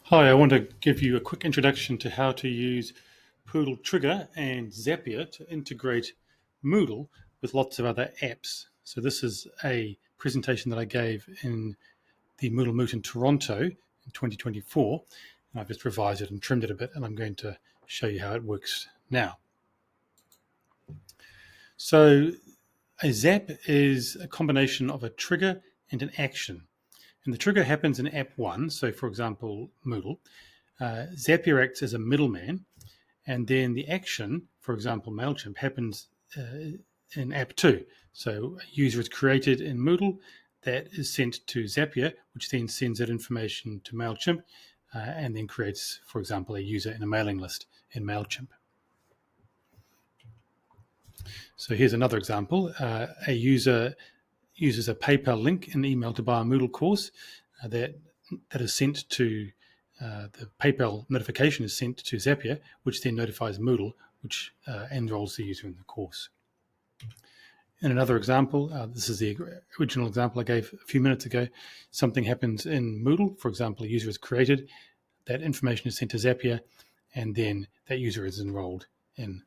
Hi, I want to give you a quick introduction to how to use Poodle Trigger and Zapier to integrate Moodle with lots of other apps. So this is a presentation that I gave in the Moodle Moot in Toronto in 2024, and I've just revised it and trimmed it a bit, and I'm going to show you how it works now. So a zap is a combination of a trigger and an action. And the trigger happens in app 1, so for example, Moodle. Zapier acts as a middleman, and then the action, for example, MailChimp, happens in app 2. So a user is created in Moodle that is sent to Zapier, which then sends that information to MailChimp and then creates, for example, a user in a mailing list in MailChimp. So here's another example. A user uses a PayPal link in the email to buy a Moodle course that is sent to the PayPal notification is sent to Zapier, which then notifies Moodle, which enrolls the user in the course. In another example, this is the original example I gave a few minutes ago. Something happens in Moodle. For example, a user is created, that information is sent to Zapier, and then that user is enrolled in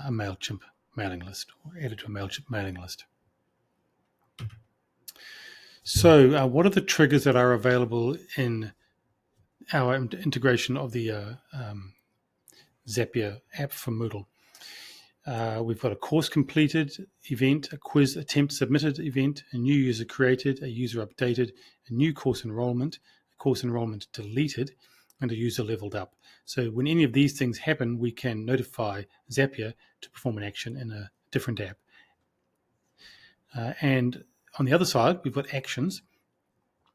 a MailChimp mailing list or added to a MailChimp mailing list. So what are the triggers that are available in our integration of the Zapier app for Moodle? We've got a course completed event, a quiz attempt submitted event, a new user created, a user updated, a new course enrollment deleted, and a user leveled up. So when any of these things happen, we can notify Zapier to perform an action in a different app. And on the other side, we've got actions.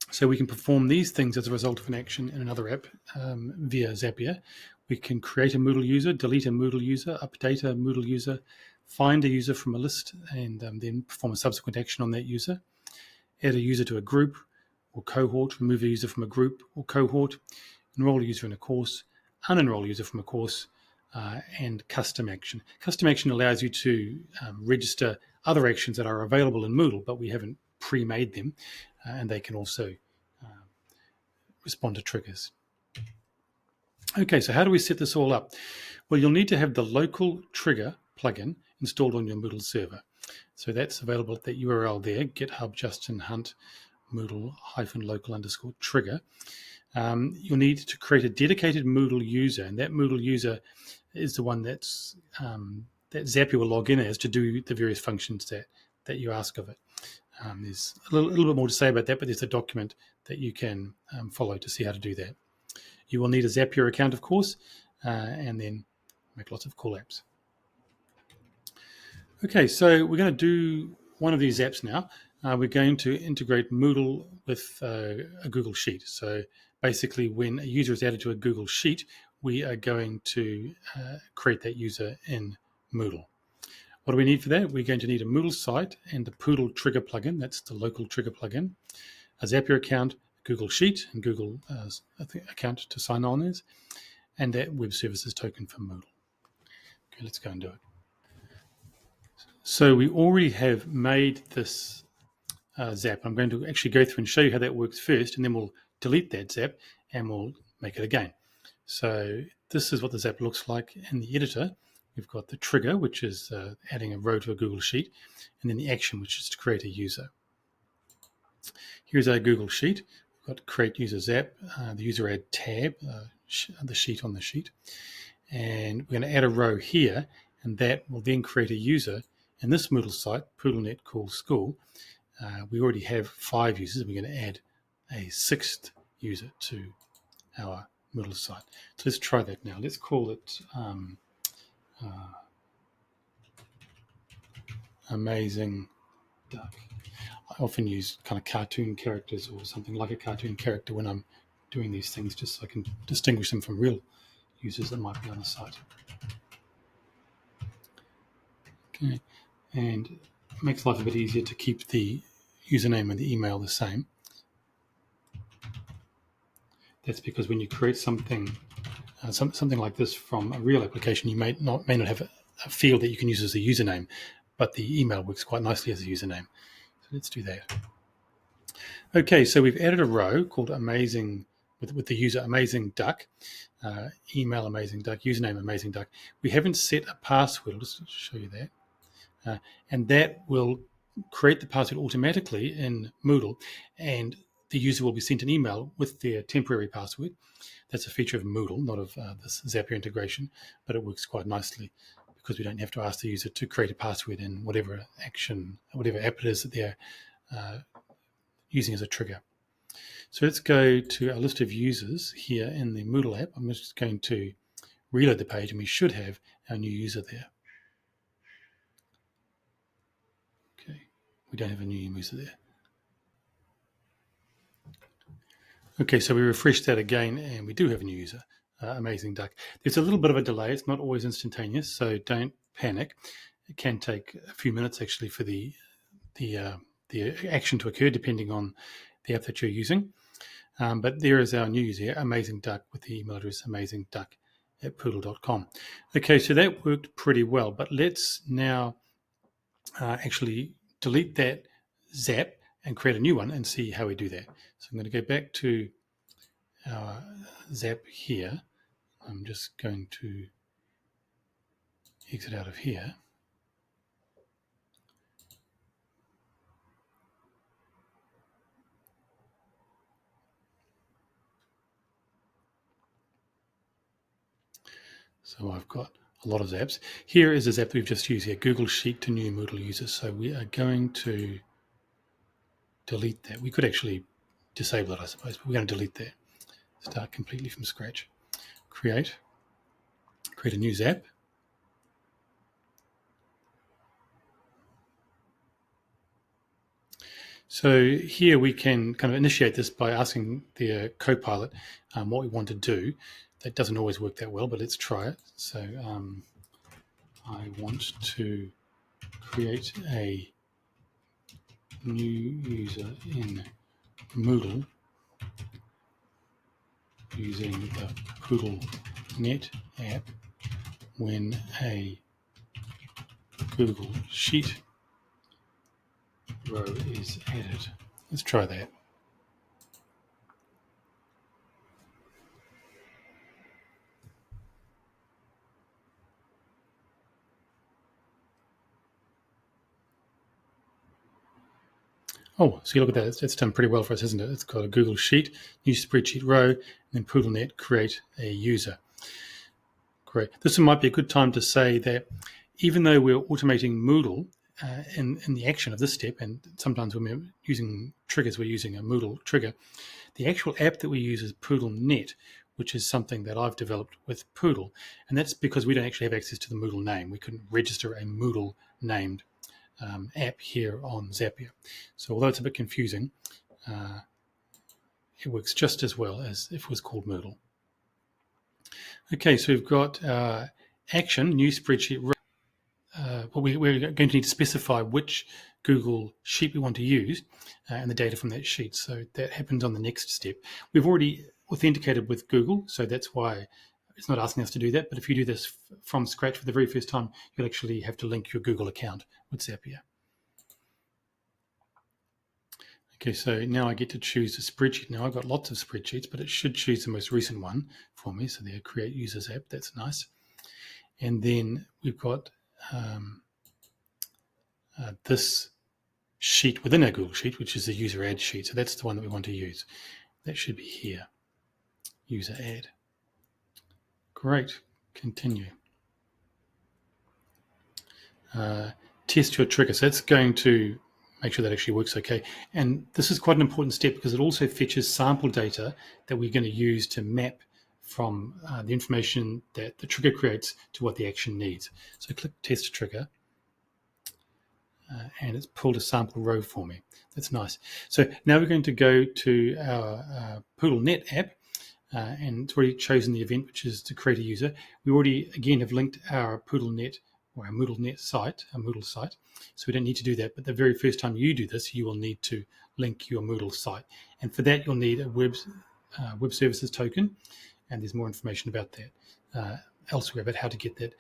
So we can perform these things as a result of an action in another app via Zapier. We can create a Moodle user, delete a Moodle user, update a Moodle user, find a user from a list, and then perform a subsequent action on that user. Add a user to a group or cohort, remove a user from a group or cohort, enroll a user in a course, unenroll a user from a course, and custom action. Custom action allows you to register other actions that are available in Moodle, but we haven't pre-made them, and they can also respond to triggers. Okay, so how do we set this all up? Well, you'll need to have the local trigger plugin installed on your Moodle server. So that's available at that URL there, GitHub Justin Hunt Moodle-local_trigger. You'll need to create a dedicated Moodle user, and that Moodle user is the one that Zapier will log in as to do the various functions that you ask of it. There's a little bit more to say about that, but there's a document that you can follow to see how to do that. You will need a Zapier account, of course, and then make lots of cool apps. Okay, so we're going to do one of these apps now. We're going to integrate Moodle with a Google Sheet. So basically, when a user is added to a Google Sheet, we are going to create that user in Moodle. What do we need for that? We're going to need a Moodle site and the Poodle Trigger plugin. That's the local trigger plugin. A Zapier account, Google Sheet, and Google account to sign on as, and that web services token for Moodle. Okay, let's go and do it. So we already have made this zap. I'm going to actually go through and show you how that works first, and then we'll delete that zap and we'll make it again. So this is what the zap looks like in the editor. We've got the trigger, which is adding a row to a Google Sheet, and then the action, which is to create a user. Here's our Google Sheet. We've got create user zap, the user add tab, the sheet on the sheet. And we're going to add a row here, and that will then create a user in this Moodle site, Poodll NET School. We already have 5 users. We're going to add a 6th user to our Moodle site. So let's try that now. Let's call it Amazing Duck. I often use kind of cartoon characters or something like a cartoon character when I'm doing these things, just so I can distinguish them from real users that might be on the site. Okay, and it makes life a bit easier to keep the username and the email the same. That's because when you create something like this from a real application, you may not have a field that you can use as a username, but the email works quite nicely as a username. So let's do that. Okay, so we've added a row called Amazing with the user Amazing Duck, email Amazing Duck, username Amazing Duck. We haven't set a password. I'll just show you that. And that will create the password automatically in Moodle, and the user will be sent an email with their temporary password. That's a feature of Moodle, not of this Zapier integration, but it works quite nicely because we don't have to ask the user to create a password in whatever action, whatever app it is that they're using as a trigger. So let's go to our list of users here in the Moodle app. I'm just going to reload the page, and we should have our new user there. Okay, we don't have a new user there. Okay, so we refresh that again, and we do have a new user, Amazing Duck. There's a little bit of a delay. It's not always instantaneous, so don't panic. It can take a few minutes actually for the action to occur, depending on the app that you're using. But there is our new user here, Amazing Duck, with the email address amazingduck@poodle.com. Okay, so that worked pretty well, but let's now actually delete that Zap and create a new one and see how we do that. So I'm going to go back to our Zap here. I'm just going to exit out of here. So I've got a lot of Zaps. Here is a Zap that we've just used here, Google Sheet to new Moodle users. So we are going to delete that. We could actually disable it, I suppose, but we're going to delete that. Start completely from scratch. Create a new Zap. So here we can kind of initiate this by asking the Copilot what we want to do. That doesn't always work that well, but let's try it. So I want to create a new user in Moodle using the Poodll NET app when a Google Sheet row is added. Let's try that. Oh, so you look at that. It's done pretty well for us, isn't it? It's got a Google Sheet, new spreadsheet row, and then Poodll NET create a user. Great. This might be a good time to say that even though we're automating Moodle in the action of this step, and sometimes when we're using triggers, we're using a Moodle trigger, the actual app that we use is Poodll NET, which is something that I've developed with Poodle. And that's because we don't actually have access to the Moodle name. We couldn't register a Moodle named app here on Zapier. So although it's a bit confusing, it works just as well as if it was called Moodle. Okay, so we've got action, new spreadsheet. We're going to need to specify which Google Sheet we want to use and the data from that sheet. So that happens on the next step. We've already authenticated with Google, so that's why it's not asking us to do that. But if you do this from scratch for the very first time, you'll actually have to link your Google account with Zapier. Okay, so now I get to choose a spreadsheet. Now I've got lots of spreadsheets, but it should choose the most recent one for me. So there, create users app. That's nice. And then we've got this sheet within our Google Sheet, which is the user add sheet. So that's the one that we want to use. That should be here, user add. Great, continue. Test your trigger. So that's going to make sure that actually works okay. And this is quite an important step because it also fetches sample data that we're going to use to map from the information that the trigger creates to what the action needs. So click test trigger. And it's pulled a sample row for me. That's nice. So now we're going to go to our Poodll NET app, and it's already chosen the event, which is to create a user. We already, again, have linked our Poodll NET or our Moodle NET site, our Moodle site, so we don't need to do that. But the very first time you do this, you will need to link your Moodle site. And for that, you'll need a web services token, and there's more information about that elsewhere about how to get that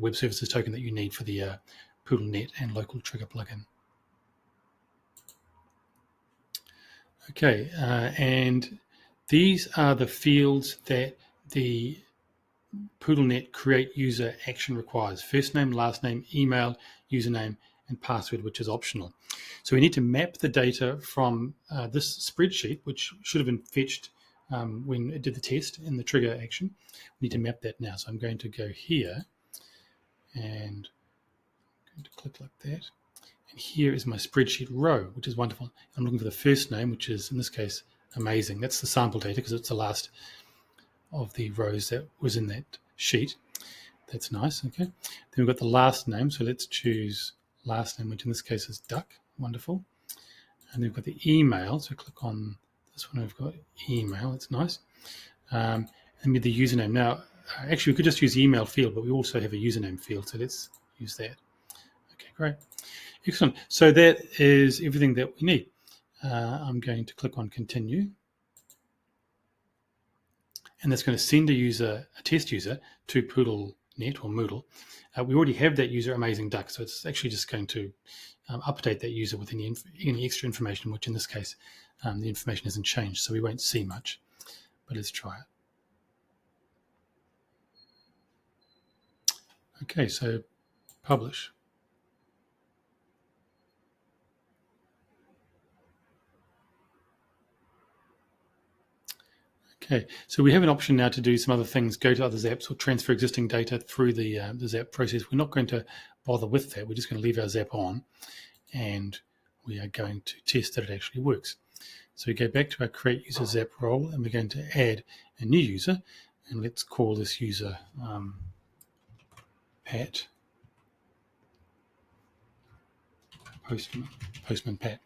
web services token that you need for the Poodll NET and local trigger plugin. Okay, and These are the fields that the Poodll NET create user action requires: first name, last name, email, username, and password, which is optional. So we need to map the data from this spreadsheet, which should have been fetched when it did the test in the trigger action. We need to map that now. So I'm going to go here and I'm going to click like that. And here is my spreadsheet row, which is wonderful. I'm looking for the first name, which is, in this case, amazing. That's the sample data because it's the last of the rows that was in that sheet. That's nice. Okay. Then we've got the last name. So let's choose last name, which in this case is Duck. Wonderful. And then we've got the email. So click on this one. We've got email. That's nice. And with the username. Now, actually, we could just use the email field, but we also have a username field. So let's use that. Okay, great. Excellent. So that is everything that we need. I'm going to click on continue. And that's going to send a test user to Poodll NET or Moodle. We already have that user, Amazing Duck, so it's actually just going to update that user with any extra information, which in this case, the information hasn't changed, so we won't see much. But let's try it. Okay, so publish. Okay, so we have an option now to do some other things, go to other Zaps or transfer existing data through the Zap process. We're not going to bother with that. We're just going to leave our Zap on, and we are going to test that it actually works. So we go back to our create user Zap role, and we're going to add a new user, and let's call this user Pat, Postman Pat.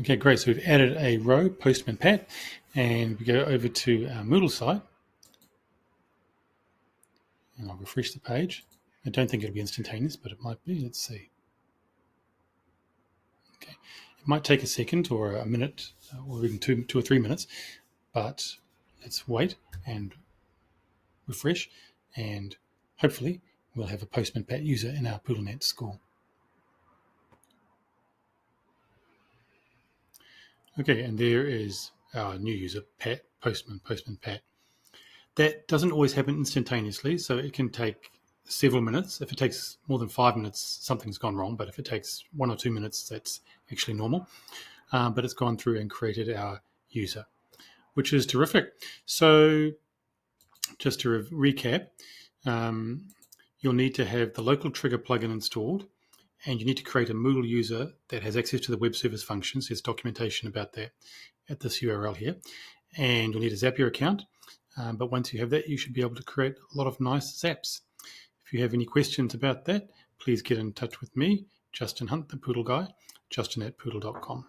Okay, great. So we've added a row, Postman Pat, and we go over to our Moodle site. And I'll refresh the page. I don't think it'll be instantaneous, but it might be. Let's see. Okay, it might take a second or a minute, or even two or 3 minutes, but let's wait and refresh, and hopefully we'll have a Postman Pat user in our Poodll NET school. Okay, and there is our new user, Pat, Postman Pat. That doesn't always happen instantaneously, so it can take several minutes. If it takes more than 5 minutes, something's gone wrong, but if it takes 1 or 2 minutes, that's actually normal. But it's gone through and created our user, which is terrific. So just to recap, you'll need to have the local trigger plugin installed, and you need to create a Moodle user that has access to the web service functions. There's documentation about that at this URL here. And you'll need a Zapier account. But once you have that, you should be able to create a lot of nice Zaps. If you have any questions about that, please get in touch with me, Justin Hunt, the Poodle guy, justin@poodle.com.